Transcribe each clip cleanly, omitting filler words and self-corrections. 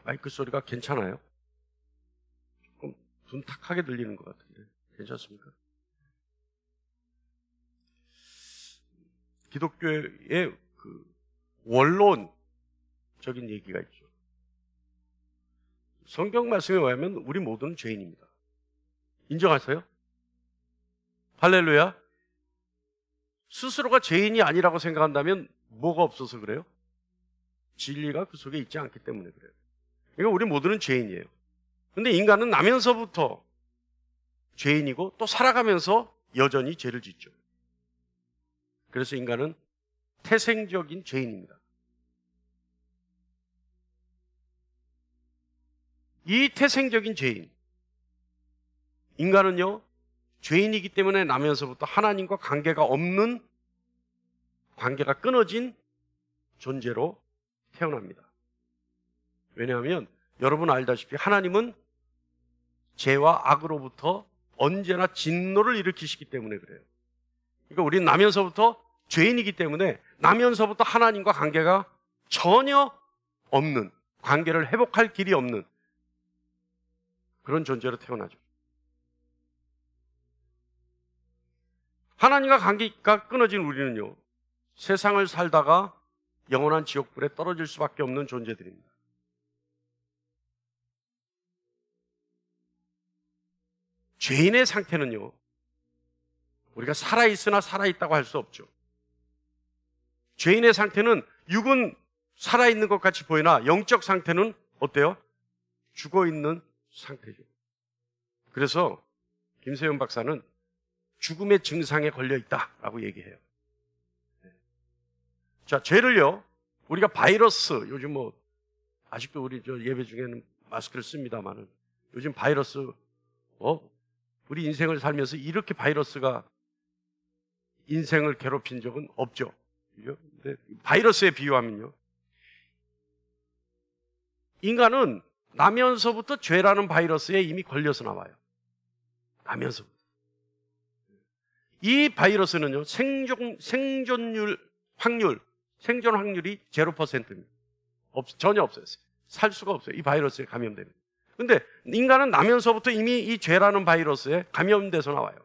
마이크 소리가 괜찮아요? 조금 둔탁하게 들리는 것 같은데 괜찮습니까? 기독교의 그 원론적인 얘기가 있죠. 성경 말씀에 의하면 우리 모두는 죄인입니다. 인정하세요? 할렐루야. 스스로가 죄인이 아니라고 생각한다면 뭐가 없어서 그래요? 진리가 그 속에 있지 않기 때문에 그래요. 그러니까 우리 모두는 죄인이에요. 근데 인간은 나면서부터 죄인이고 또 살아가면서 여전히 죄를 짓죠. 그래서 인간은 태생적인 죄인입니다. 이 태생적인 죄인, 인간은요, 죄인이기 때문에 나면서부터 하나님과 관계가 끊어진 존재로 태어납니다. 왜냐하면 여러분 알다시피 하나님은 죄와 악으로부터 언제나 진노를 일으키시기 때문에 그래요. 그러니까 우리는 나면서부터 죄인이기 때문에 나면서부터 하나님과 관계가 전혀 없는, 관계를 회복할 길이 없는 그런 존재로 태어나죠. 하나님과 관계가 끊어진 우리는요, 세상을 살다가 영원한 지옥불에 떨어질 수밖에 없는 존재들입니다. 죄인의 상태는요, 우리가 살아있으나 살아있다고 할 수 없죠. 죄인의 상태는 육은 살아있는 것 같이 보이나 영적 상태는 어때요? 죽어있는 상태죠. 그래서 김세윤 박사는 죽음의 증상에 걸려있다라고 얘기해요. 자, 죄를요, 우리가 바이러스, 요즘 아직도 우리 예배 중에는 마스크를 씁니다만은, 요즘 바이러스, 우리 인생을 살면서 이렇게 바이러스가 인생을 괴롭힌 적은 없죠. 그죠? 근데 바이러스에 비유하면요, 인간은 나면서부터 죄라는 바이러스에 이미 걸려서 나와요. 나면서부터. 이 바이러스는요, 생존 확률이 0%입니다. 전혀 없어요. 살 수가 없어요. 이 바이러스에 감염되면. 근데 인간은 나면서부터 이미 이 죄라는 바이러스에 감염돼서 나와요.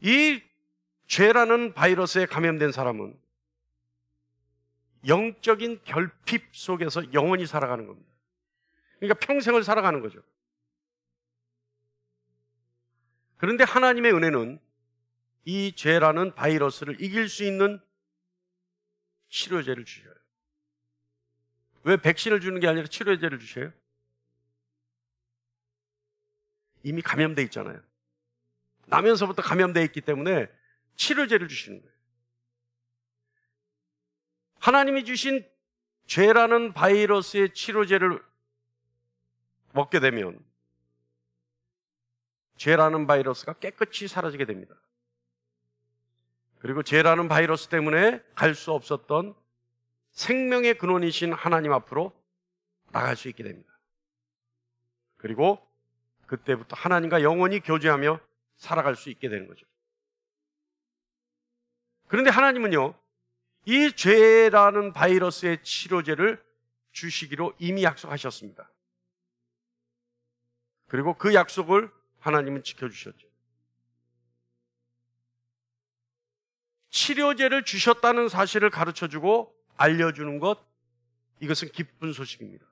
이 죄라는 바이러스에 감염된 사람은 영적인 결핍 속에서 영원히 살아가는 겁니다. 그러니까 평생을 살아가는 거죠. 그런데 하나님의 은혜는 이 죄라는 바이러스를 이길 수 있는 치료제를 주셔요. 왜 백신을 주는 게 아니라 치료제를 주셔요? 이미 감염돼 있잖아요. 나면서부터 감염돼 있기 때문에 치료제를 주시는 거예요. 하나님이 주신 죄라는 바이러스의 치료제를 먹게 되면 죄라는 바이러스가 깨끗이 사라지게 됩니다. 그리고 죄라는 바이러스 때문에 갈 수 없었던 생명의 근원이신 하나님 앞으로 나갈 수 있게 됩니다. 그리고 그때부터 하나님과 영원히 교제하며 살아갈 수 있게 되는 거죠. 그런데 하나님은요, 이 죄라는 바이러스의 치료제를 주시기로 이미 약속하셨습니다. 그리고 그 약속을 하나님은 지켜주셨죠. 치료제를 주셨다는 사실을 가르쳐주고 알려주는 것, 이것은 기쁜 소식입니다.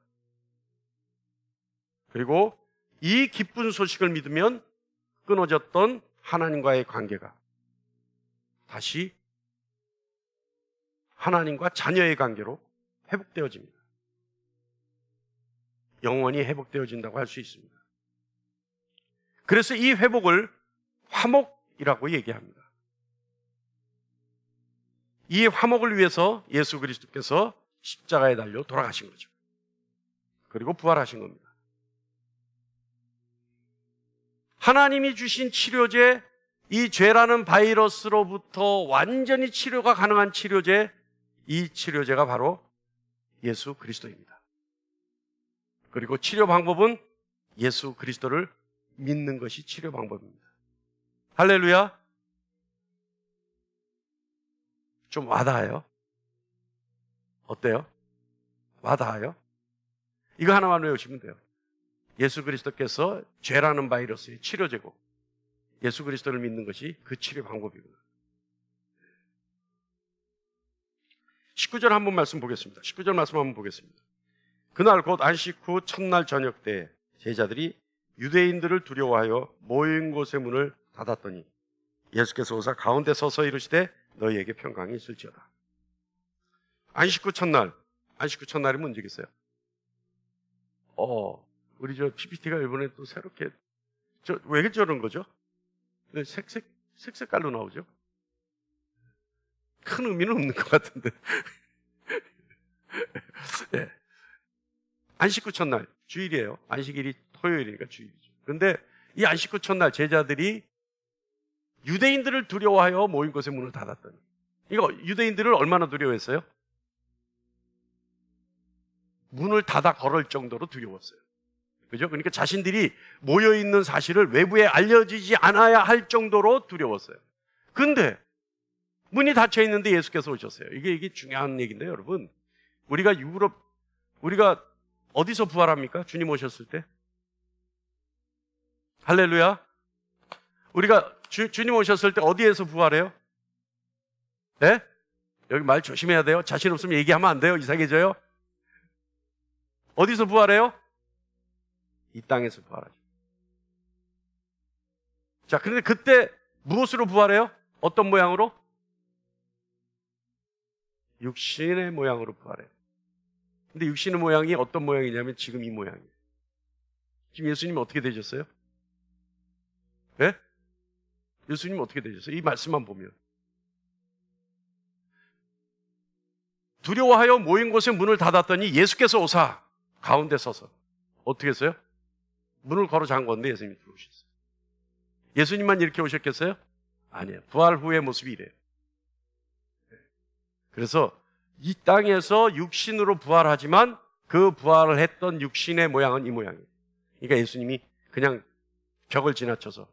그리고 이 기쁜 소식을 믿으면 끊어졌던 하나님과의 관계가 다시 하나님과 자녀의 관계로 회복되어집니다. 영원히 회복되어진다고 할 수 있습니다. 그래서 이 회복을 화목이라고 얘기합니다. 이 화목을 위해서 예수 그리스도께서 십자가에 달려 돌아가신 거죠. 그리고 부활하신 겁니다. 하나님이 주신 치료제, 이 죄라는 바이러스로부터 완전히 치료가 가능한 치료제, 이 치료제가 바로 예수 그리스도입니다. 그리고 치료 방법은 예수 그리스도를 믿는 것이 치료 방법입니다. 할렐루야. 좀 와닿아요. 어때요? 와닿아요? 이거 하나만 외우시면 돼요. 예수 그리스도께서 죄라는 바이러스의 치료제고 예수 그리스도를 믿는 것이 그 치료 방법이구나. 19절 한번 말씀 보겠습니다. 19절 말씀 한번 보겠습니다. 그날 곧 안식 후 첫날 저녁 때 제자들이 유대인들을 두려워하여 모인 곳의 문을 닫았더니 예수께서 오사 가운데 서서 이르시되 너희에게 평강이 있을지어다. 안식 후 첫날, 안식 후 첫날이면 언제겠어요? 우리 저 PPT가 이번에 또 새롭게 왜 저런 거죠? 색깔로 나오죠? 큰 의미는 없는 것 같은데. 네. 안식 후 첫날, 주일이에요. 안식일이 토요일이니까 주일이죠. 그런데 이 안식 후 첫날 제자들이 유대인들을 두려워하여 모인 곳의 문을 닫았더니, 이거 유대인들을 얼마나 두려워했어요? 문을 닫아 걸을 정도로 두려웠어요. 그죠? 그러니까 자신들이 모여있는 사실을 외부에 알려지지 않아야 할 정도로 두려웠어요. 근데 문이 닫혀 있는데 예수께서 오셨어요. 이게 중요한 얘기인데, 여러분. 우리가 어디서 부활합니까? 주님 오셨을 때? 할렐루야. 우리가 주님 오셨을 때 어디에서 부활해요? 네? 여기 말 조심해야 돼요. 자신 없으면 얘기하면 안 돼요. 이상해져요. 어디서 부활해요? 이 땅에서 부활하죠. 자, 그런데 그때 무엇으로 부활해요? 어떤 모양으로? 육신의 모양으로 부활해요. 근데 육신의 모양이 어떤 모양이냐면 지금 이 모양이에요. 지금 예수님이 어떻게 되셨어요? 네? 예수님이 어떻게 되셨어요? 이 말씀만 보면. 두려워하여 모인 곳에 문을 닫았더니 예수께서 오사 가운데 서서 어떻게 했어요? 문을 걸어 잠궜는데 예수님이 들어오셨어요. 예수님만 이렇게 오셨겠어요? 아니에요. 부활 후의 모습이 이래요. 그래서 이 땅에서 육신으로 부활하지만 그 부활을 했던 육신의 모양은 이 모양이에요. 그러니까 예수님이 그냥 벽을 지나쳐서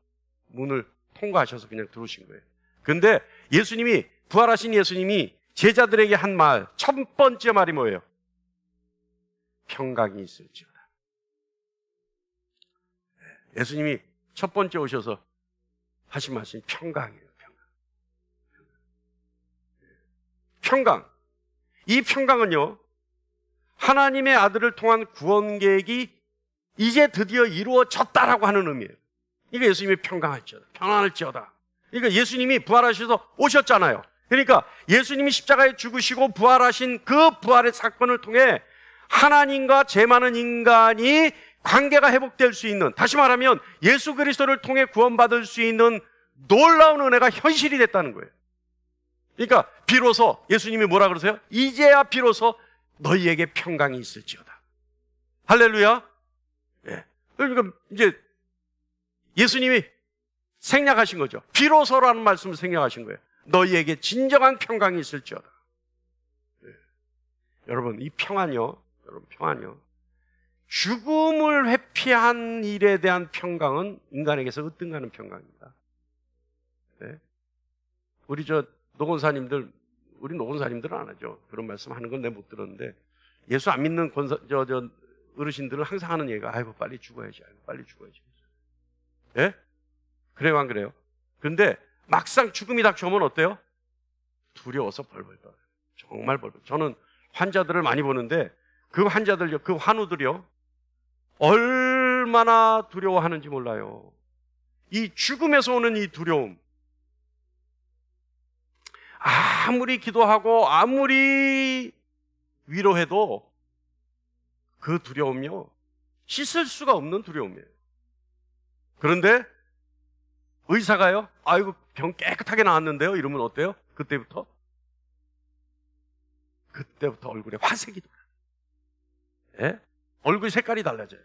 문을 통과하셔서 그냥 들어오신 거예요. 그런데 부활하신 예수님이 제자들에게 한 말, 첫 번째 말이 뭐예요? 평강이 있을지어다. 예수님이 첫 번째 오셔서 하신 말씀이 평강이에요. 평강. 이 평강은요, 하나님의 아들을 통한 구원 계획이 이제 드디어 이루어졌다라고 하는 의미예요. 이게 예수님이 평강할지어다, 평안할지어다. 그러니까 예수님이 부활하셔서 오셨잖아요. 그러니까 예수님이 십자가에 죽으시고 부활하신 그 부활의 사건을 통해 하나님과 죄 많은 인간이 관계가 회복될 수 있는, 다시 말하면 예수 그리스도를 통해 구원받을 수 있는 놀라운 은혜가 현실이 됐다는 거예요. 그러니까 비로소 예수님이 뭐라 그러세요? 이제야 비로소 너희에게 평강이 있을지어다. 할렐루야. 예. 그러니까 이제 예수님이 생략하신 거죠. 비로소라는 말씀을 생략하신 거예요. 너희에게 진정한 평강이 있을지어다. 예. 여러분, 이 평안요, 죽음을 회피한 일에 대한 평강은 인간에게서 으뜸가는 평강입니다. 네? 우리 노건사님들은 안 하죠. 그런 말씀 하는 건 내가 못 들었는데, 예수 안 믿는 어르신들은 항상 하는 얘기가, 아이고, 빨리 죽어야지. 예? 그래요, 안 그래요? 근데 막상 죽음이 닥쳐오면 어때요? 두려워서 벌벌 떨어요. 정말 벌벌. 저는 환자들을 많이 보는데, 그 환우들이요, 얼마나 두려워하는지 몰라요. 이 죽음에서 오는 이 두려움, 아무리 기도하고 아무리 위로해도 그 두려움요, 씻을 수가 없는 두려움이에요. 그런데 의사가요, 아이고, 병 깨끗하게 나았는데요, 이러면 어때요? 그때부터 얼굴에 화색이 돌아요. 예? 얼굴 색깔이 달라져요.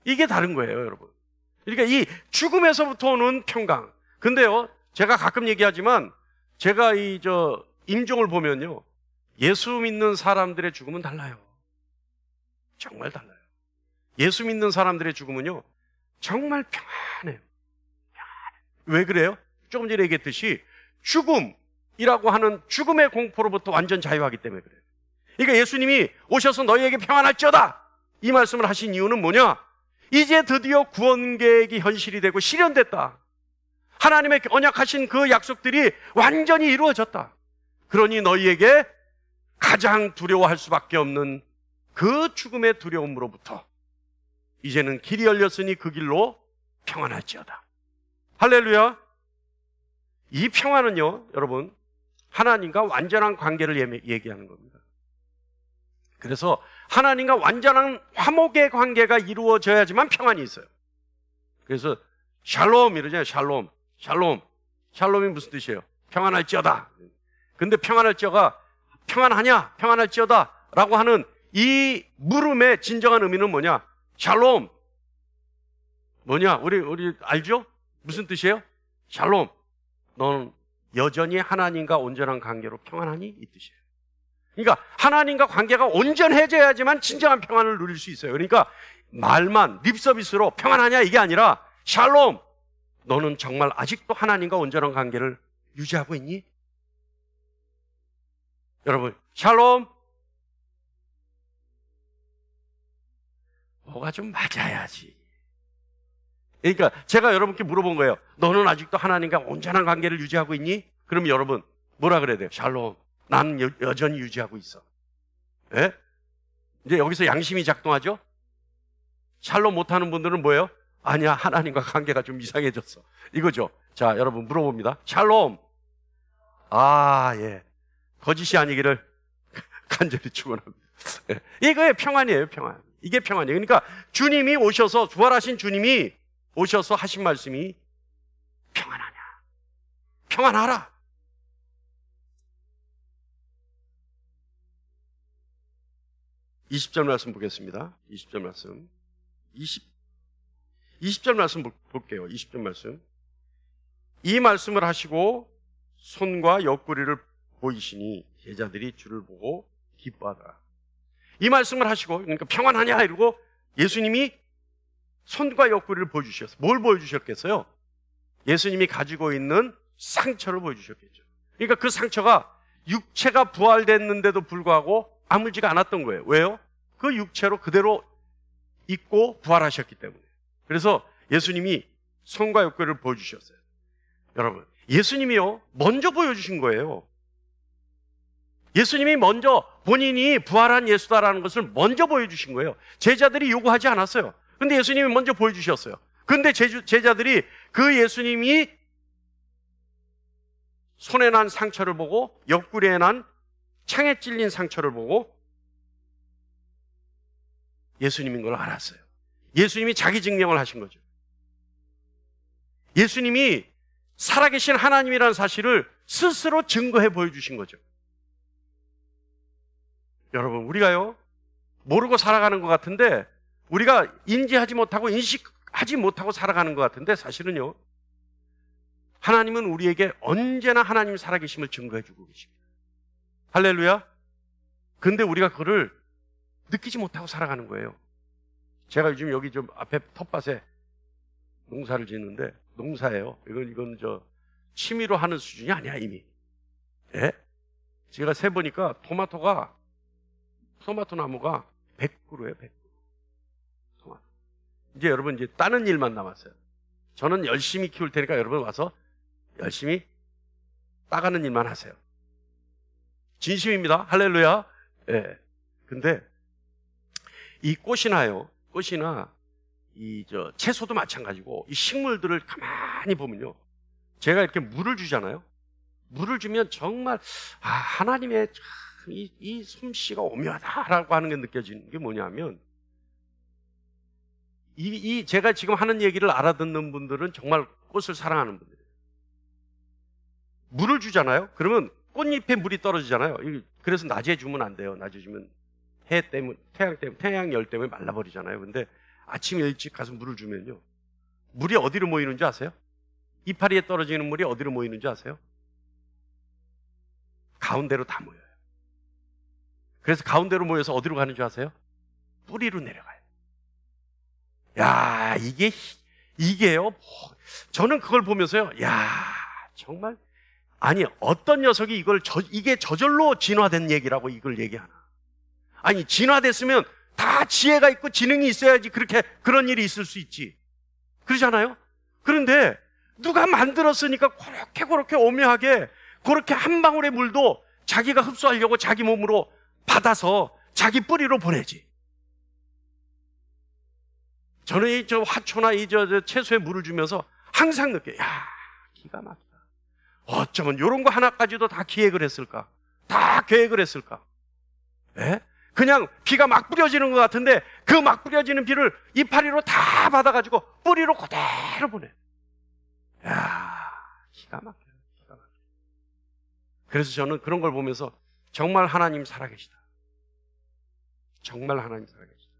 이게 다른 거예요, 여러분. 그러니까 이 죽음에서부터 오는 평강. 근데요, 제가 가끔 얘기하지만, 제가 임종을 보면요, 예수 믿는 사람들의 죽음은 달라요. 정말 달라요. 예수 믿는 사람들의 죽음은요, 정말 평안해요. 왜 그래요? 조금 전에 얘기했듯이 죽음이라고 하는 죽음의 공포로부터 완전 자유하기 때문에 그래요. 그러니까 예수님이 오셔서 너희에게 평안할지어다 이 말씀을 하신 이유는 뭐냐? 이제 드디어 구원 계획이 현실이 되고 실현됐다. 하나님의 언약하신 그 약속들이 완전히 이루어졌다. 그러니 너희에게 가장 두려워할 수밖에 없는 그 죽음의 두려움으로부터 이제는 길이 열렸으니 그 길로 평안할지어다. 할렐루야. 이 평안은요, 여러분, 하나님과 완전한 관계를 얘기하는 겁니다. 그래서 하나님과 완전한 화목의 관계가 이루어져야지만 평안이 있어요. 그래서 샬롬 이러잖아요. 샬롬. 샬롬. 샬롬이 무슨 뜻이에요? 평안할지어다. 근데 평안할지어가 평안하냐? 평안할지어다 라고 하는 이 물음의 진정한 의미는 뭐냐? 샬롬. 뭐냐? 우리 알죠? 무슨 뜻이에요? 샬롬. 너는 여전히 하나님과 온전한 관계로 평안하니? 이 뜻이에요. 그러니까 하나님과 관계가 온전해져야지만 진정한 평안을 누릴 수 있어요. 그러니까 말만 립서비스로 평안하냐 이게 아니라 샬롬. 너는 정말 아직도 하나님과 온전한 관계를 유지하고 있니? 여러분, 샬롬. 뭐가 좀 맞아야지. 그러니까 제가 여러분께 물어본 거예요. 너는 아직도 하나님과 온전한 관계를 유지하고 있니? 그럼 여러분 뭐라 그래야 돼요? 샬롬. 나는 여전히 유지하고 있어. 예? 이제 여기서 양심이 작동하죠? 샬롬 못하는 분들은 뭐예요? 아니야, 하나님과 관계가 좀 이상해졌어. 이거죠. 자, 여러분 물어봅니다. 샬롬. 아, 예. 거짓이 아니기를 간절히 축원합니다. 예. 이거의 평안이에요, 평안. 이게 평안이에요. 그러니까 주님이 오셔서, 부활하신 주님이 오셔서 하신 말씀이 평안하냐? 평안하라. 20절 말씀 보겠습니다. 20절 말씀. 20절 말씀 볼게요. 20절 말씀. 이 말씀을 하시고 손과 옆구리를 보이시니 제자들이 주를 보고 기뻐하더라. 이 말씀을 하시고, 그러니까 평안하냐 이러고 예수님이 손과 옆구리를 보여주셨어요. 뭘 보여주셨겠어요? 예수님이 가지고 있는 상처를 보여주셨겠죠. 그러니까 그 상처가 육체가 부활됐는데도 불구하고 아물지가 않았던 거예요. 왜요? 그 육체로 그대로 있고 부활하셨기 때문에. 그래서 예수님이 손과 옆구리를 보여주셨어요. 여러분, 예수님이요 먼저 보여주신 거예요. 예수님이 먼저 본인이 부활한 예수다라는 것을 먼저 보여주신 거예요. 제자들이 요구하지 않았어요. 근데 예수님이 먼저 보여주셨어요. 근데 제자들이 그 예수님이 손에 난 상처를 보고 옆구리에 난 창에 찔린 상처를 보고 예수님인 걸 알았어요. 예수님이 자기 증명을 하신 거죠. 예수님이 살아계신 하나님이라는 사실을 스스로 증거해 보여주신 거죠. 여러분, 우리가요 모르고 살아가는 것 같은데, 우리가 인지하지 못하고 인식하지 못하고 살아가는 것 같은데, 사실은요 하나님은 우리에게 언제나 하나님 살아계심을 증거해 주고 계십니다. 할렐루야. 근데 우리가 그거를 느끼지 못하고 살아가는 거예요. 제가 요즘 여기 좀 앞에 텃밭에 농사를 짓는데, 농사예요. 이건 취미로 하는 수준이 아니야 이미. 예? 제가 세보니까 토마토 나무가 100그루예요. 100그루. 토마토. 이제 여러분 이제 따는 일만 남았어요. 저는 열심히 키울 테니까 여러분 와서 열심히 따가는 일만 하세요. 진심입니다. 할렐루야. 예. 근데 이 꽃이나 채소도 마찬가지고 이 식물들을 가만히 보면요, 제가 이렇게 물을 주잖아요. 물을 주면 정말 하나님의 이 솜씨가 오묘하다라고 하는 게 느껴지는 게 뭐냐면, 제가 지금 하는 얘기를 알아듣는 분들은 정말 꽃을 사랑하는 분들이에요. 물을 주잖아요. 그러면 꽃잎에 물이 떨어지잖아요. 그래서 낮에 주면 안 돼요. 낮에 주면 태양 열 때문에 말라버리잖아요. 근데 아침 일찍 가서 물을 주면요, 물이 어디로 모이는지 아세요? 이파리에 떨어지는 물이 어디로 모이는지 아세요? 가운데로 다 모여요. 그래서 가운데로 모여서 어디로 가는 줄 아세요? 뿌리로 내려가요. 야, 이게요. 저는 그걸 보면서요, 야, 정말, 아니, 어떤 녀석이 이게 저절로 진화된 얘기라고 이걸 얘기하나. 아니, 진화됐으면 다 지혜가 있고 지능이 있어야지 그런 일이 있을 수 있지. 그러잖아요? 그런데 누가 만들었으니까 그렇게 오묘하게 그렇게 한 방울의 물도 자기가 흡수하려고 자기 몸으로 받아서 자기 뿌리로 보내지. 저는 이 화초나 채소에 물을 주면서 항상 느껴요. 야, 기가 막히다. 어쩌면 이런 거 하나까지도 다 기획을 했을까? 다 계획을 했을까? 예? 그냥 비가 막 뿌려지는 것 같은데 그 막 뿌려지는 비를 이파리로 다 받아가지고 뿌리로 그대로 보내. 야, 기가 막혀요. 기가 막혀요. 그래서 저는 그런 걸 보면서 정말 하나님 살아계시다. 정말 하나님 살아계시다.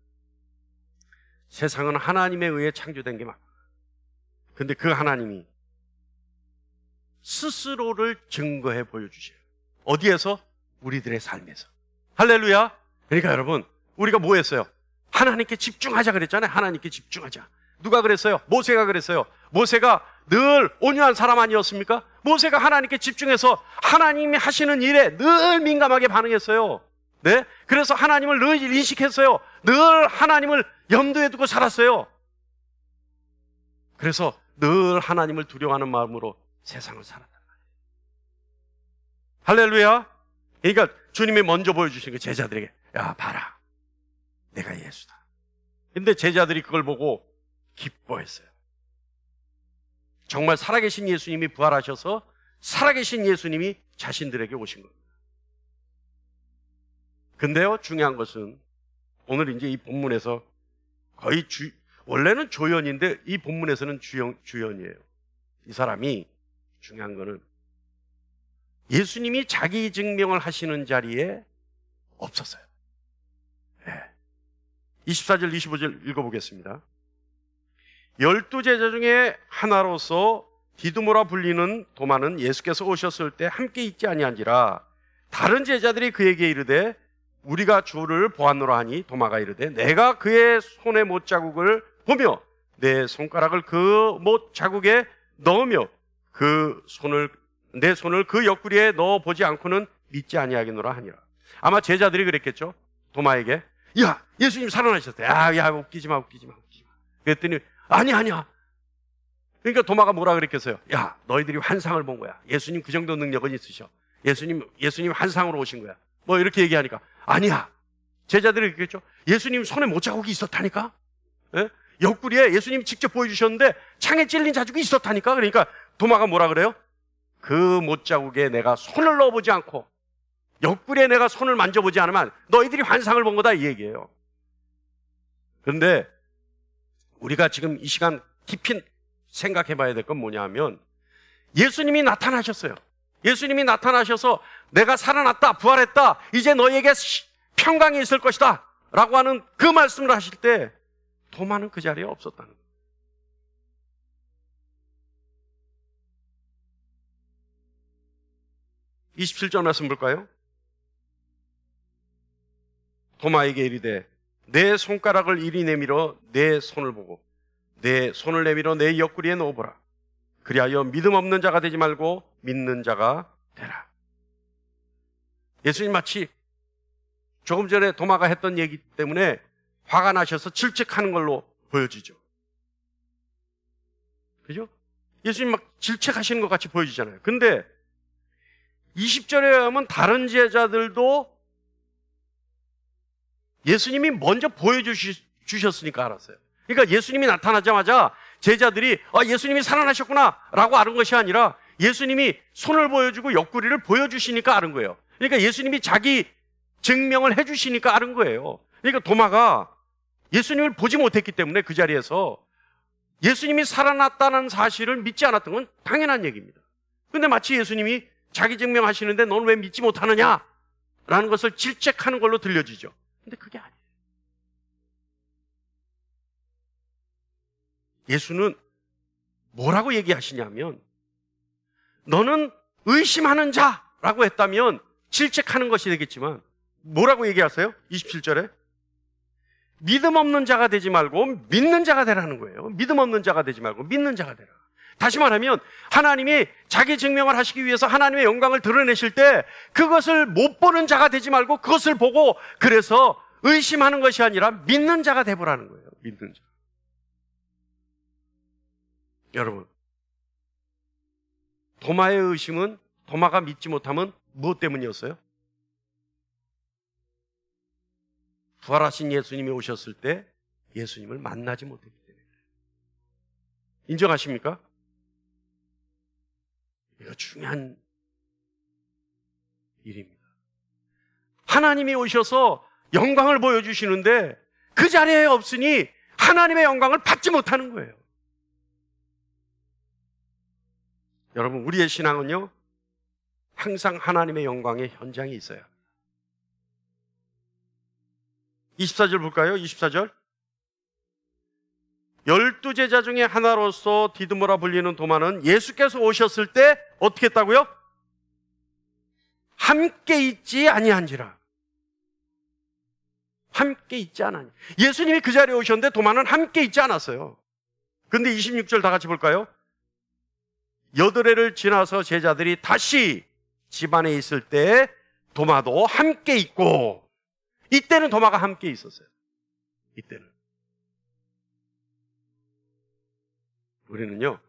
세상은 하나님에 의해 창조된 게 맞다. 근데 그 하나님이 스스로를 증거해 보여주셔요. 어디에서? 우리들의 삶에서. 할렐루야. 그러니까 여러분, 우리가 뭐 했어요? 하나님께 집중하자 그랬잖아요. 하나님께 집중하자. 누가 그랬어요? 모세가 그랬어요. 모세가 늘 온유한 사람 아니었습니까? 모세가 하나님께 집중해서 하나님이 하시는 일에 늘 민감하게 반응했어요. 네? 그래서 하나님을 늘 인식했어요. 늘 하나님을 염두에 두고 살았어요. 그래서 늘 하나님을 두려워하는 마음으로 세상을 살았단 말이에요. 할렐루야. 그러니까 주님이 먼저 보여주신 게 제자들에게, 야, 봐라, 내가 예수다. 근데 제자들이 그걸 보고 기뻐했어요. 정말 살아계신 예수님이 부활하셔서 살아계신 예수님이 자신들에게 오신 겁니다. 근데요, 중요한 것은 오늘 이제 이 본문에서 거의 원래는 조연인데 이 본문에서는 주연이에요. 이 사람이, 중요한 거는 예수님이 자기 증명을 하시는 자리에 없었어요. 네. 24절 25절 읽어보겠습니다. 12제자 중에 하나로서 디두모라 불리는 도마는 예수께서 오셨을 때 함께 있지 아니한지라. 다른 제자들이 그에게 이르되 우리가 주를 보았노라 하니 도마가 이르되 내가 그의 손의 못자국을 보며 내 손가락을 그 못자국에 넣으며 내 손을 그 옆구리에 넣어보지 않고는 믿지 아니하겠노라 하니라. 아마 제자들이 그랬겠죠. 도마에게, 야, 예수님 살아나셨다. 야, 웃기지 마. 그랬더니 아니야. 그러니까 도마가 뭐라 그랬겠어요? 야, 너희들이 환상을 본 거야. 예수님 그 정도 능력은 있으셔. 예수님 환상으로 오신 거야. 뭐 이렇게 얘기하니까 아니야. 제자들이 그랬겠죠. 예수님 손에 못자국이 있었다니까. 예? 옆구리에 예수님이 직접 보여주셨는데 창에 찔린 자국이 있었다니까. 그러니까 도마가 뭐라 그래요? 그 못자국에 내가 손을 넣어보지 않고 옆구리에 내가 손을 만져보지 않으면 너희들이 환상을 본 거다, 이 얘기예요. 그런데 우리가 지금 이 시간 깊이 생각해 봐야 될 건 뭐냐 하면 예수님이 나타나셨어요. 예수님이 나타나셔서 내가 살아났다, 부활했다, 이제 너희에게 평강이 있을 것이다 라고 하는 그 말씀을 하실 때 도마는 그 자리에 없었다는 거예요. 27절 말씀 볼까요? 도마에게 이르되 내 손가락을 이리 내밀어 내 손을 보고 내 손을 내밀어 내 옆구리에 넣어보라. 그리하여 믿음 없는 자가 되지 말고 믿는 자가 되라. 예수님 마치 조금 전에 도마가 했던 얘기 때문에 화가 나셔서 질책하는 걸로 보여지죠. 그죠? 예수님 막 질책하시는 것 같이 보여지잖아요. 근데 20절에 하면 다른 제자들도 예수님이 먼저 보여주셨으니까 알았어요. 그러니까 예수님이 나타나자마자 제자들이 예수님이 살아나셨구나 라고 아는 것이 아니라 예수님이 손을 보여주고 옆구리를 보여주시니까 아는 거예요. 그러니까 예수님이 자기 증명을 해주시니까 아는 거예요. 그러니까 도마가 예수님을 보지 못했기 때문에 그 자리에서 예수님이 살아났다는 사실을 믿지 않았던 건 당연한 얘기입니다. 근데 마치 예수님이 자기 증명하시는데 너는 왜 믿지 못하느냐 라는 것을 질책하는 걸로 들려지죠. 근데 그게 아니에요. 예수는 뭐라고 얘기하시냐면 너는 의심하는 자라고 했다면 질책하는 것이 되겠지만 뭐라고 얘기하세요? 27절에 믿음 없는 자가 되지 말고 믿는 자가 되라는 거예요. 믿음 없는 자가 되지 말고 믿는 자가 되라. 다시 말하면 하나님이 자기 증명을 하시기 위해서 하나님의 영광을 드러내실 때 그것을 못 보는 자가 되지 말고 그것을 보고 그래서 의심하는 것이 아니라 믿는 자가 되보라는 거예요. 믿는 자. 여러분, 도마의 의심은, 도마가 믿지 못함은 무엇 때문이었어요? 부활하신 예수님이 오셨을 때 예수님을 만나지 못했기 때문에. 인정하십니까? 이거 중요한 일입니다. 하나님이 오셔서 영광을 보여주시는데 그 자리에 없으니 하나님의 영광을 받지 못하는 거예요. 여러분, 우리의 신앙은요, 항상 하나님의 영광의 현장에 있어야 합니다. 24절 볼까요? 24절. 12제자 중에 하나로서 디드모라 불리는 도마는 예수께서 오셨을 때 어떻게 했다고요? 함께 있지 아니한지라. 함께 있지 않았니. 예수님이 그 자리에 오셨는데 도마는 함께 있지 않았어요. 그런데 26절 다 같이 볼까요? 8해를 지나서 제자들이 다시 집안에 있을 때 도마도 함께 있고, 이때는 도마가 함께 있었어요. 이때는. 우리는요,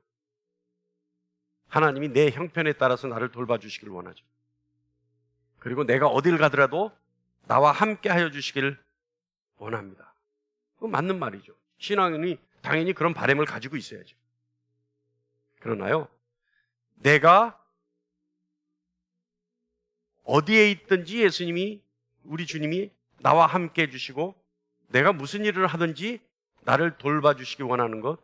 하나님이 내 형편에 따라서 나를 돌봐주시길 원하죠. 그리고 내가 어딜 가더라도 나와 함께 하여 주시길 원합니다. 그건 맞는 말이죠. 신앙인이 당연히 그런 바람을 가지고 있어야죠. 그러나요, 내가 어디에 있든지 예수님이, 우리 주님이 나와 함께 해주시고 내가 무슨 일을 하든지 나를 돌봐주시기 원하는 것,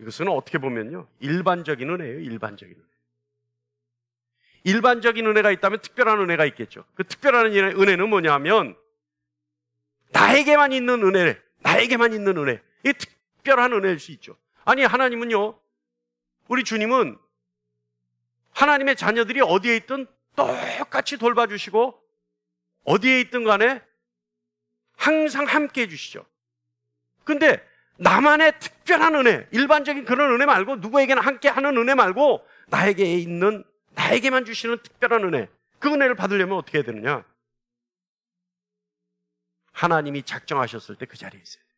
이것은 어떻게 보면요, 일반적인 은혜예요. 일반적인 은혜. 일반적인 은혜가 있다면 특별한 은혜가 있겠죠. 그 특별한 은혜는 뭐냐면 나에게만 있는 은혜, 나에게만 있는 은혜. 이게 특별한 은혜일 수 있죠. 아니, 하나님은요, 우리 주님은 하나님의 자녀들이 어디에 있든 똑같이 돌봐주시고 어디에 있든 간에 항상 함께 해주시죠. 근데 나만의 특별한 은혜, 일반적인 그런 은혜 말고, 누구에게나 함께 하는 은혜 말고 나에게 있는, 나에게만 주시는 특별한 은혜, 그 은혜를 받으려면 어떻게 해야 되느냐? 하나님이 작정하셨을 때 그 자리에 있어야 돼요.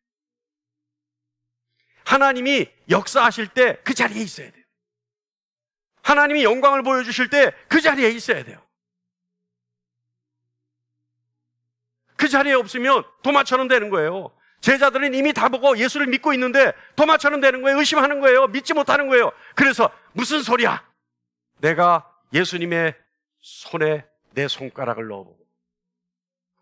하나님이 역사하실 때 그 자리에 있어야 돼요. 하나님이 영광을 보여주실 때 그 자리에 있어야 돼요. 그 자리에 없으면 도마처럼 되는 거예요. 제자들은 이미 다 보고 예수를 믿고 있는데 도마처럼 되는 거예요. 의심하는 거예요. 믿지 못하는 거예요. 그래서 무슨 소리야? 내가 예수님의 손에 내 손가락을 넣어보고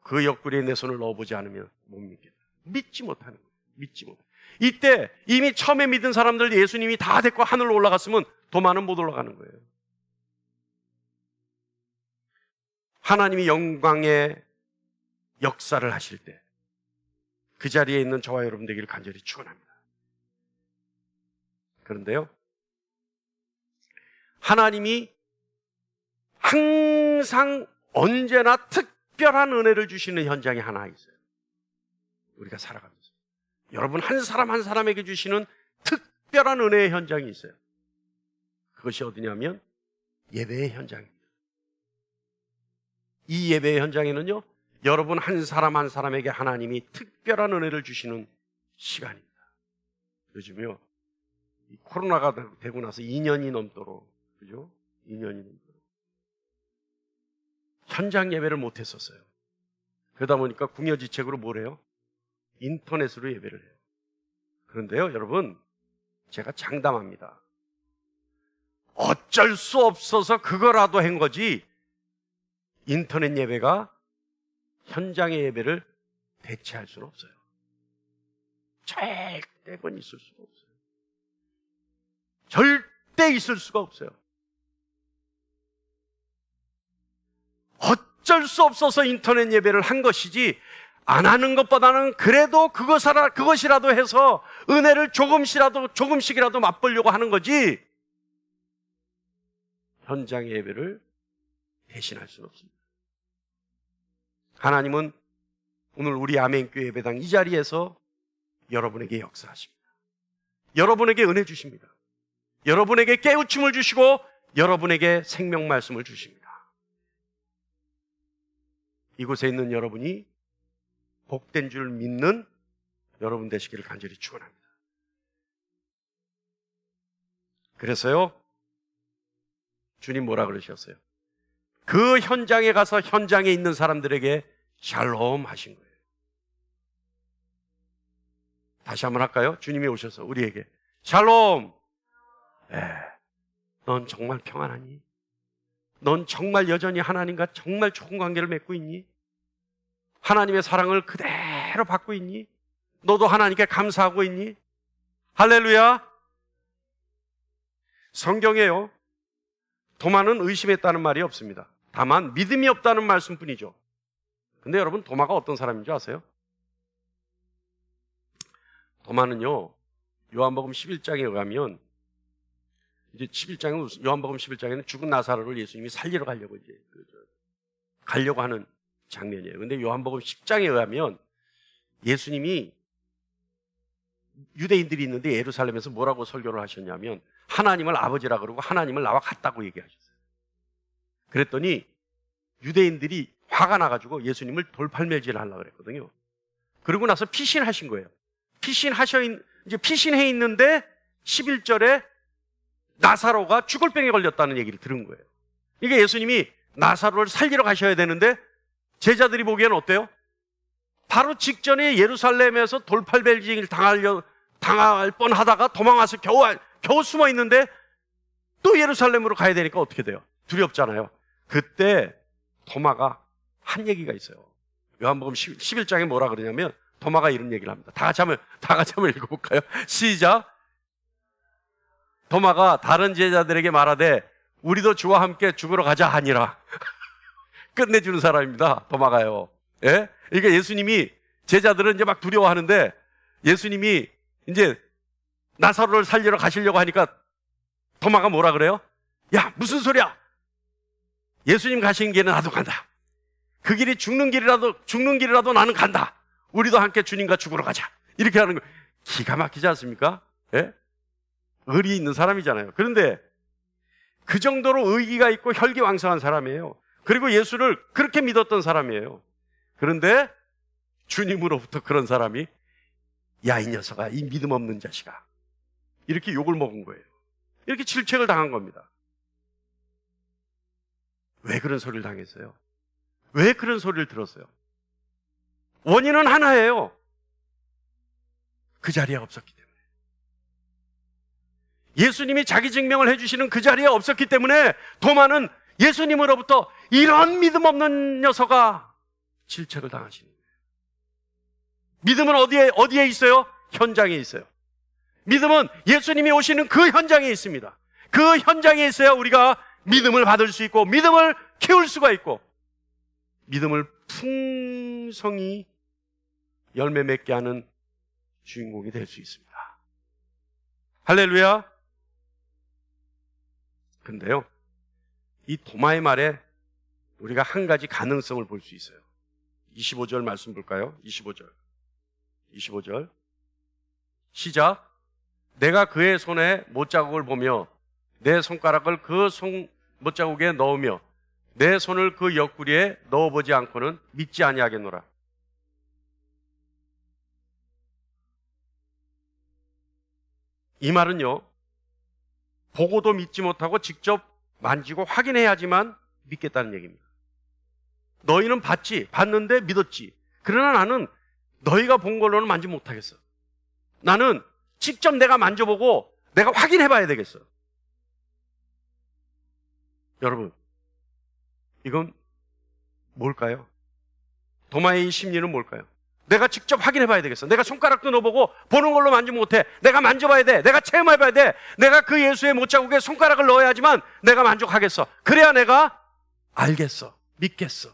그 옆구리에 내 손을 넣어보지 않으면 못 믿겠다. 믿지 못하는 거예요. 믿지 못해. 이때 이미 처음에 믿은 사람들 예수님이 다 데리고 하늘로 올라갔으면 도마는 못 올라가는 거예요. 하나님이 영광의 역사를 하실 때 그 자리에 있는 저와 여러분 되기를 간절히 축원합니다. 그런데요, 하나님이 항상 언제나 특별한 은혜를 주시는 현장이 하나 있어요. 우리가 살아가면서 여러분 한 사람 한 사람에게 주시는 특별한 은혜의 현장이 있어요. 그것이 어디냐면 예배의 현장입니다. 이 예배의 현장에는요, 여러분 한 사람 한 사람에게 하나님이 특별한 은혜를 주시는 시간입니다. 요즘요, 이 코로나가 되고 나서 2년이 넘도록, 그죠? 2년이 넘도록 현장 예배를 못 했었어요. 그러다 보니까 궁여지책으로 뭘 해요? 인터넷으로 예배를 해요. 그런데요, 여러분, 제가 장담합니다. 어쩔 수 없어서 그거라도 한 거지 인터넷 예배가 현장의 예배를 대체할 수는 없어요. 절대 그건 있을 수가 없어요. 절대 있을 수가 없어요. 어쩔 수 없어서 인터넷 예배를 한 것이지 안 하는 것보다는 그래도 그것이라도 해서 은혜를 조금씩이라도 맛보려고 하는 거지 현장의 예배를 대신할 수는 없습니다. 하나님은 오늘 우리 아멘교회 예배당 이 자리에서 여러분에게 역사하십니다. 여러분에게 은혜 주십니다. 여러분에게 깨우침을 주시고 여러분에게 생명 말씀을 주십니다. 이곳에 있는 여러분이 복된 줄 믿는 여러분 되시기를 간절히 축원합니다. 그래서요, 주님 뭐라 그러셨어요? 그 현장에 가서 현장에 있는 사람들에게 샬롬 하신 거예요. 다시 한번 할까요? 주님이 오셔서 우리에게 샬롬. 넌 정말 평안하니? 넌 정말 여전히 하나님과 정말 좋은 관계를 맺고 있니? 하나님의 사랑을 그대로 받고 있니? 너도 하나님께 감사하고 있니? 할렐루야. 성경에요, 도마는 의심했다는 말이 없습니다. 다만 믿음이 없다는 말씀뿐이죠. 근데 여러분, 도마가 어떤 사람인 줄 아세요? 도마는요, 요한복음 11장에 의하면, 이제 11장은, 요한복음 11장에는 죽은 나사로를 예수님이 살리러 가려고 가려고 하는 장면이에요. 근데 요한복음 10장에 의하면 예수님이 유대인들이 있는데 예루살렘에서 뭐라고 설교를 하셨냐면 하나님을 아버지라 그러고 하나님을 나와 같다고 얘기하셨어요. 그랬더니 유대인들이 화가 나가지고 예수님을 돌팔매질을 하려고 그랬거든요. 그러고 나서 피신하신 거예요. 이제 피신해 있는데 11절에 나사로가 죽을 병에 걸렸다는 얘기를 들은 거예요. 그러니까 예수님이 나사로를 살리러 가셔야 되는데 제자들이 보기에는 어때요? 바로 직전에 예루살렘에서 돌팔매질을 당할 뻔하다가 도망와서 겨우 숨어 있는데 또 예루살렘으로 가야 되니까 어떻게 돼요? 두렵잖아요. 그때 도마가 한 얘기가 있어요. 요한복음 11장에 뭐라 그러냐면 도마가 이런 얘기를 합니다. 다 같이 한번 읽어볼까요? 시작. 도마가 다른 제자들에게 말하되 우리도 주와 함께 죽으러 가자 하니라. 끝내주는 사람입니다, 도마가요. 예? 그러니까 예수님이, 제자들은 이제 막 두려워하는데 예수님이 이제 나사로를 살리러 가시려고 하니까 도마가 뭐라 그래요? 야, 무슨 소리야? 예수님 가신 길은 나도 간다. 그 길이 죽는 길이라도 나는 간다. 우리도 함께 주님과 죽으러 가자. 이렇게 하는 거 기가 막히지 않습니까? 예? 의리 있는 사람이잖아요. 그런데 그 정도로 의기가 있고 혈기왕성한 사람이에요. 그리고 예수를 그렇게 믿었던 사람이에요. 그런데 주님으로부터 그런 사람이 야, 이 녀석아, 이 믿음 없는 자식아, 이렇게 욕을 먹은 거예요. 이렇게 질책을 당한 겁니다. 왜 그런 소리를 당했어요? 왜 그런 소리를 들었어요? 원인은 하나예요. 그 자리에 없었기 때문에. 예수님이 자기 증명을 해주시는 그 자리에 없었기 때문에 도마는 예수님으로부터 이런 믿음 없는 녀석아 질책을 당하시는 거예요. 믿음은 어디에 있어요? 현장에 있어요. 믿음은 예수님이 오시는 그 현장에 있습니다. 그 현장에 있어야 우리가 믿음을 받을 수 있고 믿음을 키울 수가 있고 믿음을 풍성히 열매 맺게 하는 주인공이 될 수 있습니다. 할렐루야. 근데요, 이 도마의 말에 우리가 한 가지 가능성을 볼 수 있어요. 25절 말씀 볼까요? 25절 시작. 내가 그의 손에 못자국을 보며 내 손가락을 그 못자국에 넣으며 내 손을 그 옆구리에 넣어보지 않고는 믿지 아니하겠노라. 이 말은요, 보고도 믿지 못하고 직접 만지고 확인해야지만 믿겠다는 얘기입니다. 너희는 봤는데 믿었지. 그러나 나는 너희가 본 걸로는 만지 못하겠어. 나는 직접 내가 만져보고 내가 확인해 봐야 되겠어. 여러분, 이건 뭘까요? 도마의 이 심리는 뭘까요? 내가 직접 확인해 봐야 되겠어. 내가 손가락도 넣어보고 보는 걸로 만지 못해. 내가 만져봐야 돼. 내가 체험해 봐야 돼. 내가 그 예수의 못자국에 손가락을 넣어야지만 내가 만족하겠어. 그래야 내가 알겠어. 믿겠어.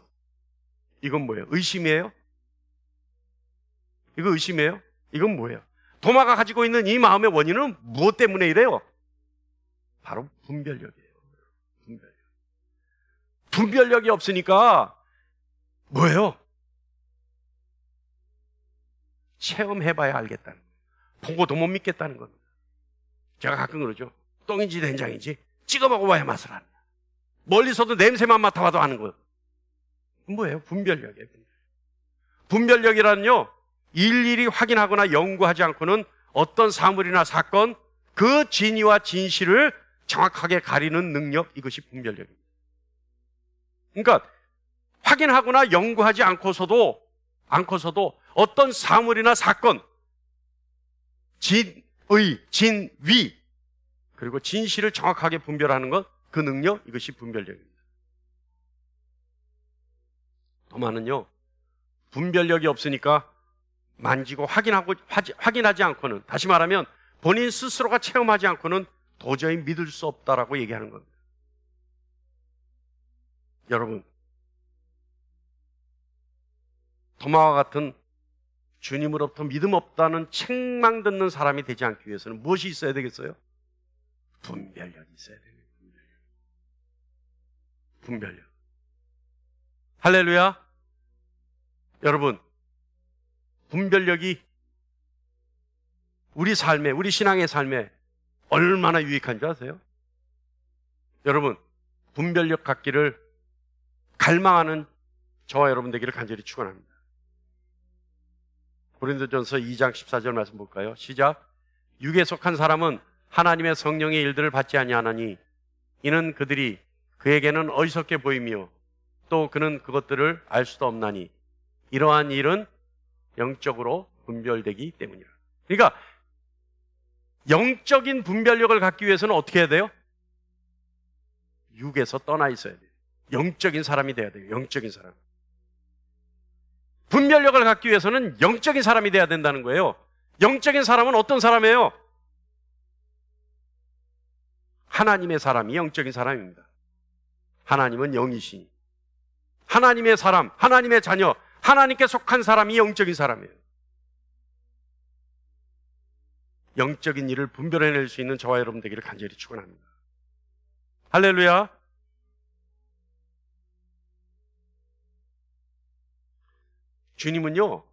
이건 뭐예요? 의심이에요? 이거 의심이에요? 이건 뭐예요? 도마가 가지고 있는 이 마음의 원인은 무엇 때문에 이래요? 바로 분별력이에요. 분별력이 없으니까 뭐예요? 체험해봐야 알겠다는 거예요. 보고도 못 믿겠다는 겁니다. 제가 가끔 그러죠. 똥인지 된장인지 찍어 먹어봐야 맛을 아는 거야. 멀리서도 냄새만 맡아봐도 아는 거예요. 뭐예요? 분별력이에요. 분별력이란요, 일일이 확인하거나 연구하지 않고는 어떤 사물이나 사건, 그 진위와 진실을 정확하게 가리는 능력, 이것이 분별력입니다. 그러니까 확인하거나 연구하지 않고서도 어떤 사물이나 사건, 진의, 진위, 그리고 진실을 정확하게 분별하는 것, 그 능력, 이것이 분별력입니다. 도마는요, 분별력이 없으니까 만지고 확인하지 않고는, 다시 말하면 본인 스스로가 체험하지 않고는 도저히 믿을 수 없다라고 얘기하는 겁니다. 여러분, 도마와 같은 주님으로부터 믿음 없다는 책망 듣는 사람이 되지 않기 위해서는 무엇이 있어야 되겠어요? 분별력이 있어야 됩니다. 분별력. 할렐루야. 여러분, 분별력이 우리 삶에, 우리 신앙의 삶에 얼마나 유익한 줄 아세요? 여러분, 분별력 갖기를 갈망하는 저와 여러분 되기를 간절히 축원합니다. 고린도전서 2장 14절 말씀 볼까요? 시작. 육에 속한 사람은 하나님의 성령의 일들을 받지 아니하나니 이는 그들이 그에게는 어리석게 보이며 또 그는 그것들을 알 수도 없나니 이러한 일은 영적으로 분별되기 때문이라. 그러니까 영적인 분별력을 갖기 위해서는 어떻게 해야 돼요? 육에서 떠나 있어야 돼요. 영적인 사람이 돼야 돼요. 영적인 사람. 분별력을 갖기 위해서는 영적인 사람이 돼야 된다는 거예요. 영적인 사람은 어떤 사람이에요? 하나님의 사람이 영적인 사람입니다. 하나님은 영이시니 하나님의 사람, 하나님의 자녀, 하나님께 속한 사람이 영적인 사람이에요. 영적인 일을 분별해낼 수 있는 저와 여러분 되기를 간절히 축원합니다. 할렐루야. 주님은요,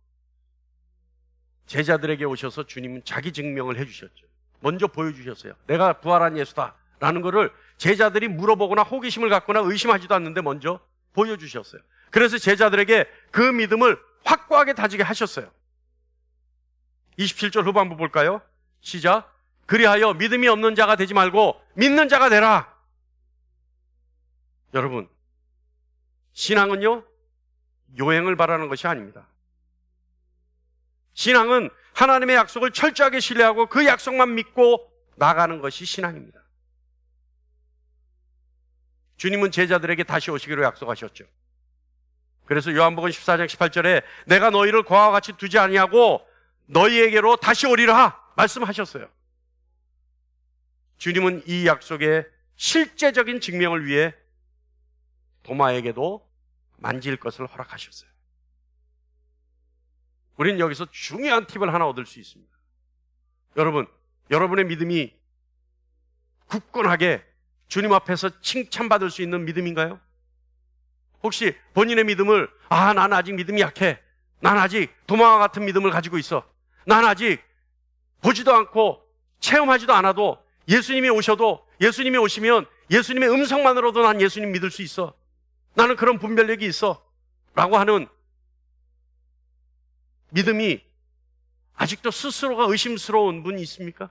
제자들에게 오셔서 주님은 자기 증명을 해주셨죠. 먼저 보여주셨어요. 내가 부활한 예수다 라는 것을 제자들이 물어보거나 호기심을 갖거나 의심하지도 않는데 먼저 보여주셨어요. 그래서 제자들에게 그 믿음을 확고하게 다지게 하셨어요. 27절 후반부 볼까요? 시작. 그리하여 믿음이 없는 자가 되지 말고 믿는 자가 되라. 여러분, 신앙은요, 요행을 바라는 것이 아닙니다. 신앙은 하나님의 약속을 철저하게 신뢰하고 그 약속만 믿고 나가는 것이 신앙입니다. 주님은 제자들에게 다시 오시기로 약속하셨죠. 그래서 요한복음 14장 18절에 내가 너희를 고아와 같이 두지 아니하고 너희에게로 다시 오리라 말씀하셨어요. 주님은 이 약속의 실제적인 증명을 위해 도마에게도 만질 것을 허락하셨어요. 우리는 여기서 중요한 팁을 하나 얻을 수 있습니다. 여러분, 여러분의 믿음이 굳건하게 주님 앞에서 칭찬받을 수 있는 믿음인가요? 혹시 본인의 믿음을 난 아직 믿음이 약해. 난 아직 도마와 같은 믿음을 가지고 있어. 난 아직 보지도 않고 체험하지도 않아도 예수님이 오시면 예수님의 음성만으로도 난 예수님 믿을 수 있어. 나는 그런 분별력이 있어. 라고 하는 믿음이 아직도 스스로가 의심스러운 분이 있습니까?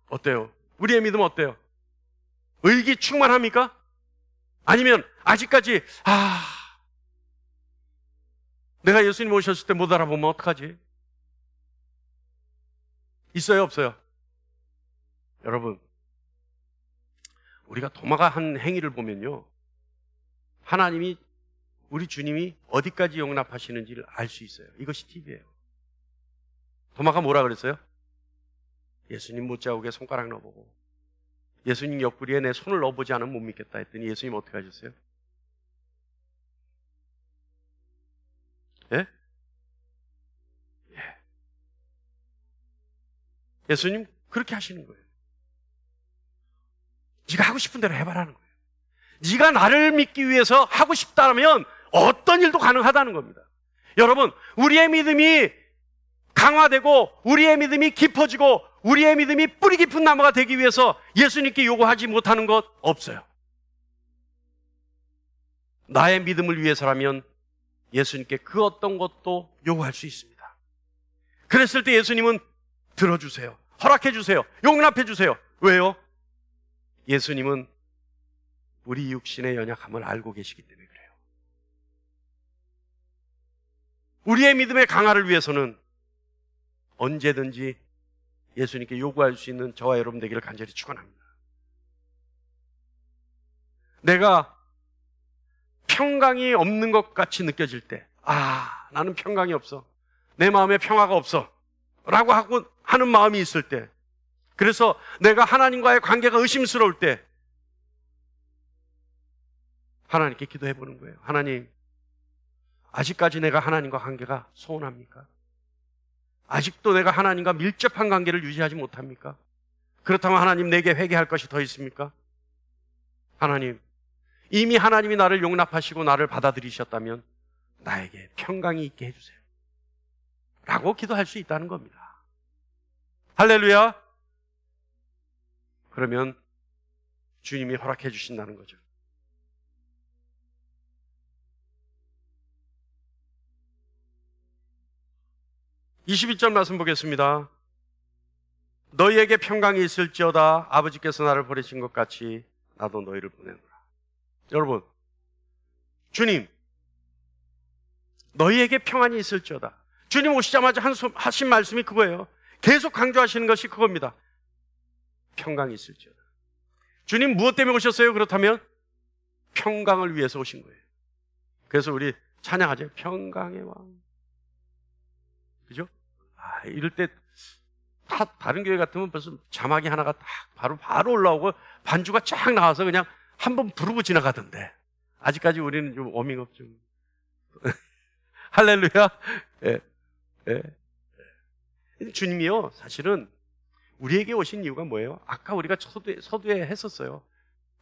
어때요? 우리의 믿음 어때요? 의기충만합니까? 아니면 아직까지 내가 예수님 오셨을 때 못 알아보면 어떡하지? 있어요, 없어요? 여러분, 우리가 도마가 한 행위를 보면요, 하나님이, 우리 주님이 어디까지 용납하시는지를 알 수 있어요. 이것이 팁이에요. 도마가 뭐라 그랬어요? 예수님 못자국에 손가락 넣어보고 예수님 옆구리에 내 손을 넣어보지 않으면 못 믿겠다 했더니 예수님 어떻게 하셨어요? 예? 예. 예수님 그렇게 하시는 거예요. 네가 하고 싶은 대로 해봐라는 거예요. 네가 나를 믿기 위해서 하고 싶다면 어떤 일도 가능하다는 겁니다. 여러분, 우리의 믿음이 강화되고 우리의 믿음이 깊어지고 우리의 믿음이 뿌리 깊은 나무가 되기 위해서 예수님께 요구하지 못하는 것 없어요. 나의 믿음을 위해서라면 예수님께 그 어떤 것도 요구할 수 있습니다. 그랬을 때 예수님은 들어주세요. 허락해 주세요. 용납해 주세요. 왜요? 예수님은 우리 육신의 연약함을 알고 계시기 때문에 그래요. 우리의 믿음의 강화를 위해서는 언제든지 예수님께 요구할 수 있는 저와 여러분 되기를 간절히 축원합니다. 내가 평강이 없는 것 같이 느껴질 때, 나는 평강이 없어. 내 마음에 평화가 없어. 라고 하는 마음이 있을 때, 그래서 내가 하나님과의 관계가 의심스러울 때, 하나님께 기도해 보는 거예요. 하나님, 아직까지 내가 하나님과 관계가 소원합니까? 아직도 내가 하나님과 밀접한 관계를 유지하지 못합니까? 그렇다면 하나님, 내게 회개할 것이 더 있습니까? 하나님, 이미 하나님이 나를 용납하시고 나를 받아들이셨다면 나에게 평강이 있게 해주세요. 라고 기도할 수 있다는 겁니다. 할렐루야. 그러면 주님이 허락해 주신다는 거죠. (22절) 말씀 보겠습니다. 너희에게 평강이 있을지어다. 아버지께서 나를 보내신 것 같이 나도 너희를 보내노라. 여러분, 주님, 너희에게 평안이 있을지어다. 주님 오시자마자 하신 말씀이 그거예요. 계속 강조하시는 것이 그겁니다. 평강이 있을지어다. 주님 무엇 때문에 오셨어요? 그렇다면 평강을 위해서 오신 거예요. 그래서 우리 찬양하죠. 평강의 왕. 그죠? 이럴 때 다른 교회 같으면 벌써 자막이 하나가 딱 바로 올라오고 반주가 쫙 나와서 그냥 한번 부르고 지나가던데, 아직까지 우리는 좀 워밍업 좀. 할렐루야. 예. 예. 주님이요, 사실은 우리에게 오신 이유가 뭐예요? 아까 우리가 서두에 했었어요.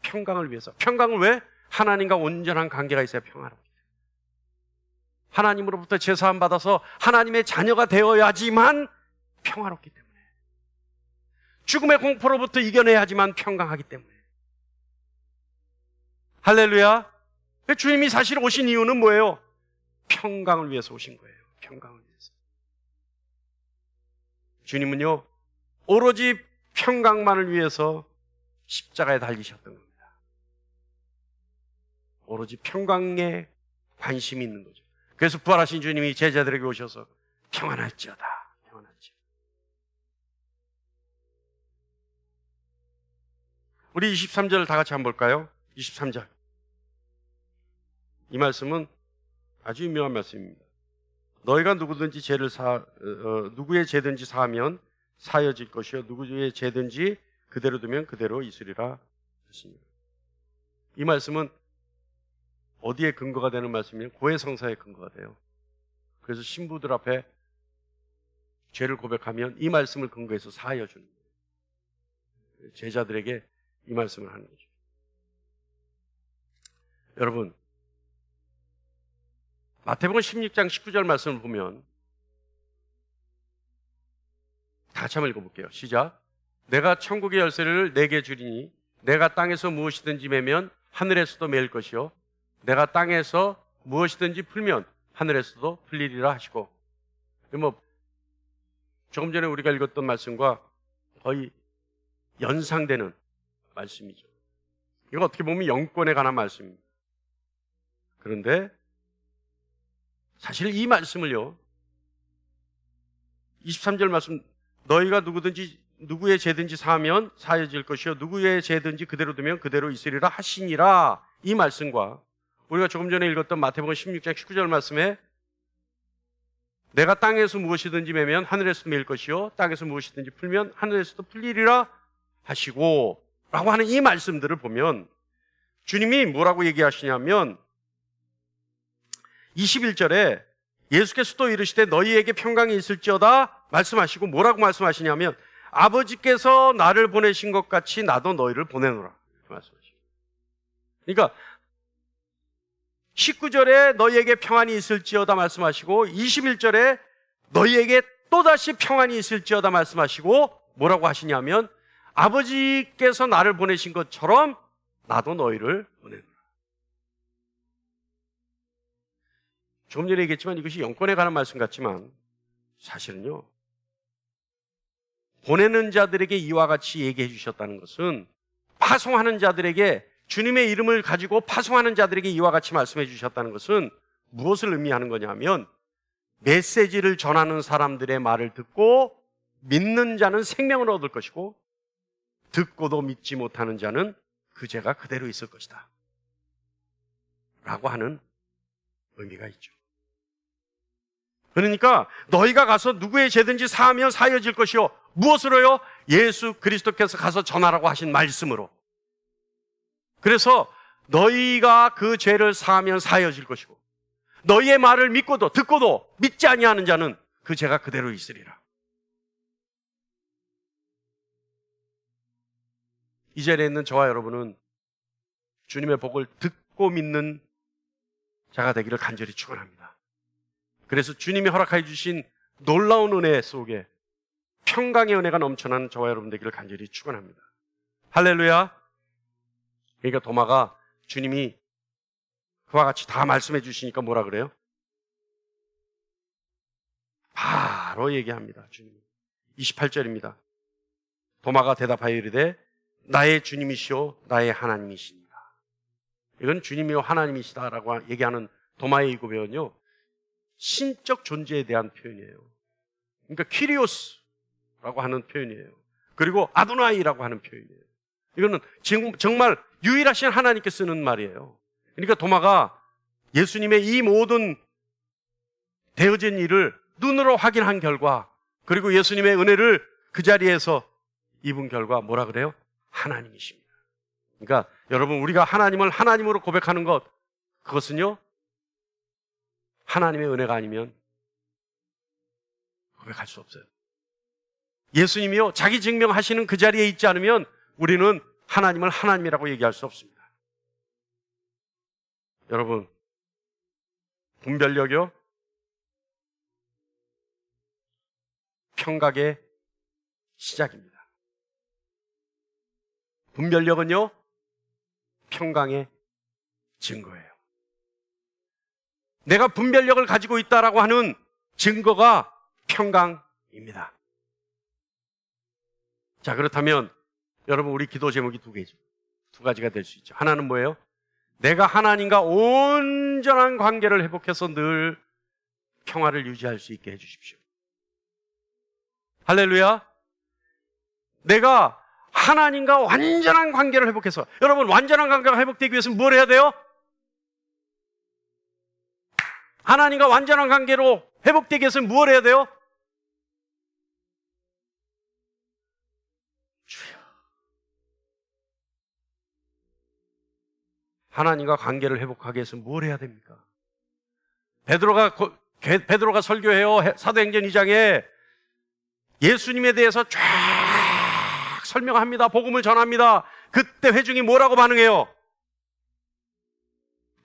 평강을 위해서. 평강을 왜? 하나님과 온전한 관계가 있어야 평화롭기 때문에. 하나님으로부터 제사함 받아서 하나님의 자녀가 되어야지만 평화롭기 때문에. 죽음의 공포로부터 이겨내야지만 평강하기 때문에. 할렐루야. 주님이 사실 오신 이유는 뭐예요? 평강을 위해서 오신 거예요. 평강을 위해서. 주님은요, 오로지 평강만을 위해서 십자가에 달리셨던 겁니다. 오로지 평강에 관심이 있는 거죠. 그래서 부활하신 주님이 제자들에게 오셔서 평안할지어다, 평안할지어다. 우리 23절 다 같이 한번 볼까요? 23절. 이 말씀은 아주 유명한 말씀입니다. 너희가 누구의 죄든지 사하면 사여질 것이요 누구의 죄든지 그대로 두면 그대로 있으리라 하십니다. 이 말씀은 어디에 근거가 되는 말씀이에요? 고해성사에 근거가 돼요. 그래서 신부들 앞에 죄를 고백하면 이 말씀을 근거해서 사하여 주는 거예요. 제자들에게 이 말씀을 하는 거죠. 여러분, 마태복음 16장 19절 말씀을 보면 다 같이 한번 읽어볼게요. 시작. 내가 천국의 열쇠를 내게 주리니 내가 땅에서 무엇이든지 매면 하늘에서도 매일 것이요 내가 땅에서 무엇이든지 풀면 하늘에서도 풀리리라 하시고. 조금 전에 우리가 읽었던 말씀과 거의 연상되는 말씀이죠. 이거 어떻게 보면 영권에 관한 말씀입니다. 그런데 사실 이 말씀을요, 23절 말씀, 너희가 누구의 죄든지 사하면 사해질 것이요 누구의 죄든지 그대로 두면 그대로 있으리라 하시니라, 이 말씀과 우리가 조금 전에 읽었던 마태복음 16장 19절 말씀에 내가 땅에서 무엇이든지 매면 하늘에서도 매일 것이요 땅에서 무엇이든지 풀면 하늘에서도 풀리리라 하시고 라고 하는 이 말씀들을 보면 주님이 뭐라고 얘기하시냐면 21절에 예수께서 또 이르시되 너희에게 평강이 있을지어다 말씀하시고 뭐라고 말씀하시냐면 아버지께서 나를 보내신 것 같이 나도 너희를 보내노라 말씀하시고. 그러니까 19절에 너희에게 평안이 있을지어다 말씀하시고 21절에 너희에게 또다시 평안이 있을지어다 말씀하시고 뭐라고 하시냐면 아버지께서 나를 보내신 것처럼 나도 너희를 보내노라. 조금 전에 얘기했지만 이것이 영권에 관한 말씀 같지만 사실은요, 보내는 자들에게 이와 같이 얘기해 주셨다는 것은 파송하는 자들에게, 주님의 이름을 가지고 파송하는 자들에게 이와 같이 말씀해 주셨다는 것은 무엇을 의미하는 거냐면 메시지를 전하는 사람들의 말을 듣고 믿는 자는 생명을 얻을 것이고 듣고도 믿지 못하는 자는 그 죄가 그대로 있을 것이다 라고 하는 의미가 있죠. 그러니까 너희가 가서 누구의 죄든지 사하면 사여질 것이요, 무엇으로요? 예수 그리스도께서 가서 전하라고 하신 말씀으로. 그래서 너희가 그 죄를 사하면 사여질 것이고 너희의 말을 믿고도 듣고도 믿지 아니하는 자는 그 죄가 그대로 있으리라. 이 자리에 있는 저와 여러분은 주님의 복을 듣고 믿는 자가 되기를 간절히 축원합니다. 그래서 주님이 허락해 주신 놀라운 은혜 속에 평강의 은혜가 넘쳐나는 저와 여러분 되기를 간절히 축원합니다. 할렐루야. 그러니까 도마가 주님이 그와 같이 다 말씀해 주시니까 뭐라 그래요? 바로 얘기합니다. 주님. 28절입니다. 도마가 대답하여 이르되 나의 주님이시오 나의 하나님이십니다. 이건 주님이요 하나님이시다라고 얘기하는 도마의 이 고백은요, 신적 존재에 대한 표현이에요. 그러니까 키리오스라고 하는 표현이에요. 그리고 아도나이라고 하는 표현이에요. 이거는 지금 정말 유일하신 하나님께 쓰는 말이에요. 그러니까 도마가 예수님의 이 모든 되어진 일을 눈으로 확인한 결과, 그리고 예수님의 은혜를 그 자리에서 입은 결과 뭐라 그래요? 하나님이십니다. 그러니까 여러분, 우리가 하나님을 하나님으로 고백하는 것, 그것은요 하나님의 은혜가 아니면 고백할 수 없어요. 예수님이요 자기 증명하시는 그 자리에 있지 않으면 우리는 하나님을 하나님이라고 얘기할 수 없습니다. 여러분, 분별력이요 평강의 시작입니다. 분별력은요 평강의 증거예요. 내가 분별력을 가지고 있다라고 하는 증거가 평강입니다. 자, 그렇다면 여러분, 우리 기도 제목이 두 가지가 될 수 있죠. 하나는 뭐예요? 내가 하나님과 온전한 관계를 회복해서 늘 평화를 유지할 수 있게 해주십시오. 할렐루야. 내가 하나님과 완전한 관계를 회복해서, 여러분, 완전한 관계가 회복되기 위해서는 뭘 해야 돼요? 하나님과 완전한 관계로 회복되기 위해서는 뭘 해야 돼요? 주여. 하나님과 관계를 회복하기 위해서는 뭘 해야 됩니까? 베드로가 설교해요. 사도행전 2장에 예수님에 대해서 쫙 설명합니다. 복음을 전합니다. 그때 회중이 뭐라고 반응해요?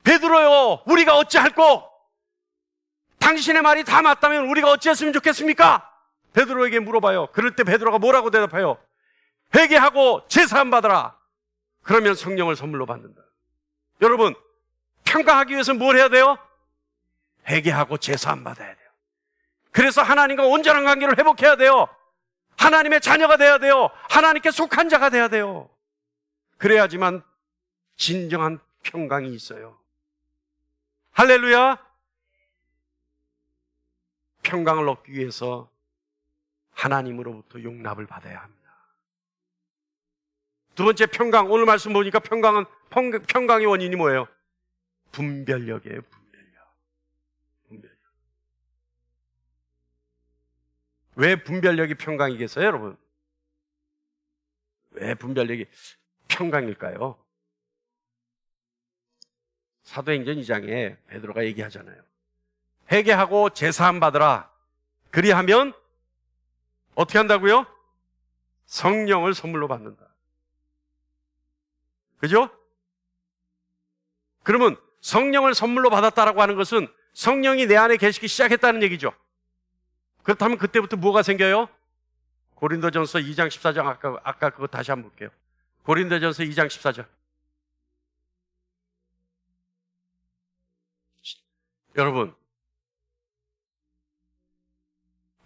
베드로요, 우리가 어찌할꼬? 당신의 말이 다 맞다면 우리가 어찌했으면 좋겠습니까? 베드로에게 물어봐요. 그럴 때 베드로가 뭐라고 대답해요? 회개하고 제사함 받아라. 그러면 성령을 선물로 받는다. 여러분, 평강하기 위해서는 뭘 해야 돼요? 회개하고 제사함 받아야 돼요. 그래서 하나님과 온전한 관계를 회복해야 돼요. 하나님의 자녀가 돼야 돼요. 하나님께 속한 자가 돼야 돼요. 그래야지만 진정한 평강이 있어요. 할렐루야. 평강을 얻기 위해서 하나님으로부터 용납을 받아야 합니다. 두 번째 평강, 오늘 말씀 보니까 평강의 원인이 뭐예요? 분별력이에요. 분별력. 왜 분별력이 평강이겠어요, 여러분? 왜 분별력이 평강일까요? 사도행전 2장에 베드로가 얘기하잖아요. 회개하고 제사함 받으라. 그리하면 어떻게 한다고요? 성령을 선물로 받는다. 그죠? 그러면 성령을 선물로 받았다라고 하는 것은 성령이 내 안에 계시기 시작했다는 얘기죠. 그렇다면 그때부터 뭐가 생겨요? 고린도전서 2장 14절 아까 그거 다시 한번 볼게요. 고린도전서 2장 14절. 여러분,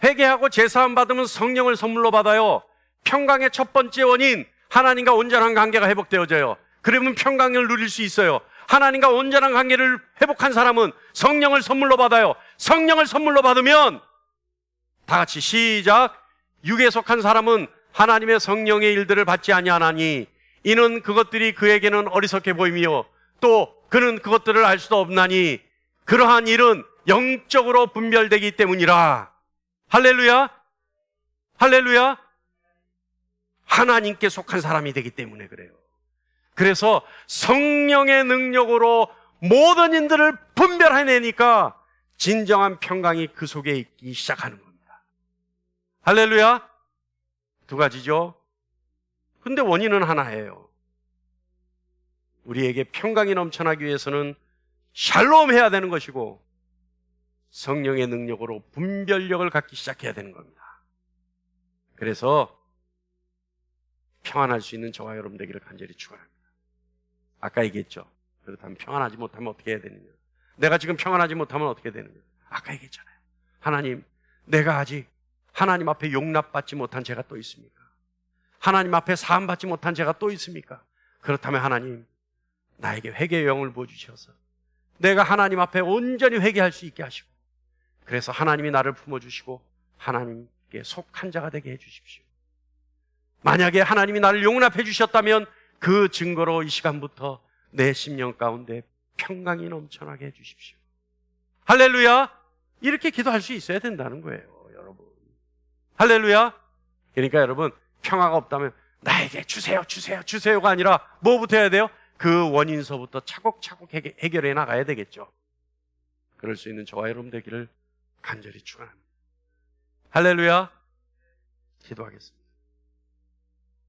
회개하고 제사함 받으면 성령을 선물로 받아요. 평강의 첫 번째 원인, 하나님과 온전한 관계가 회복되어져요. 그러면 평강을 누릴 수 있어요. 하나님과 온전한 관계를 회복한 사람은 성령을 선물로 받아요. 성령을 선물로 받으면 다 같이 시작. 육에 속한 사람은 하나님의 성령의 일들을 받지 아니하나니 이는 그것들이 그에게는 어리석게 보이며 또 그는 그것들을 알 수도 없나니 그러한 일은 영적으로 분별되기 때문이라. 할렐루야. 할렐루야. 하나님께 속한 사람이 되기 때문에 그래요. 그래서 성령의 능력으로 모든 인들을 분별해내니까 진정한 평강이 그 속에 있기 시작하는 겁니다. 할렐루야. 두 가지죠. 근데 원인은 하나예요. 우리에게 평강이 넘쳐나기 위해서는 샬롬 해야 되는 것이고 성령의 능력으로 분별력을 갖기 시작해야 되는 겁니다. 그래서 평안할 수 있는 저와 여러분 되기를 간절히 축원합니다. 아까 얘기했죠. 그렇다면 평안하지 못하면 어떻게 해야 되느냐. 내가 지금 평안하지 못하면 어떻게 되느냐. 아까 얘기했잖아요. 하나님, 내가 아직 하나님 앞에 용납받지 못한 죄가 또 있습니까? 하나님 앞에 사함받지 못한 죄가 또 있습니까? 그렇다면 하나님, 나에게 회개의 영을 부어주셔서 내가 하나님 앞에 온전히 회개할 수 있게 하시고 그래서 하나님이 나를 품어주시고 하나님께 속한 자가 되게 해주십시오. 만약에 하나님이 나를 용납해 주셨다면 그 증거로 이 시간부터 내 심령 가운데 평강이 넘쳐나게 해주십시오. 할렐루야. 이렇게 기도할 수 있어야 된다는 거예요, 여러분. 할렐루야. 그러니까 여러분, 평화가 없다면 나에게 주세요가 아니라 뭐부터 해야 돼요? 그 원인서부터 차곡차곡 해결해 나가야 되겠죠. 그럴 수 있는 저와 여러분 되기를 간절히 축원합니다. 할렐루야. 기도하겠습니다.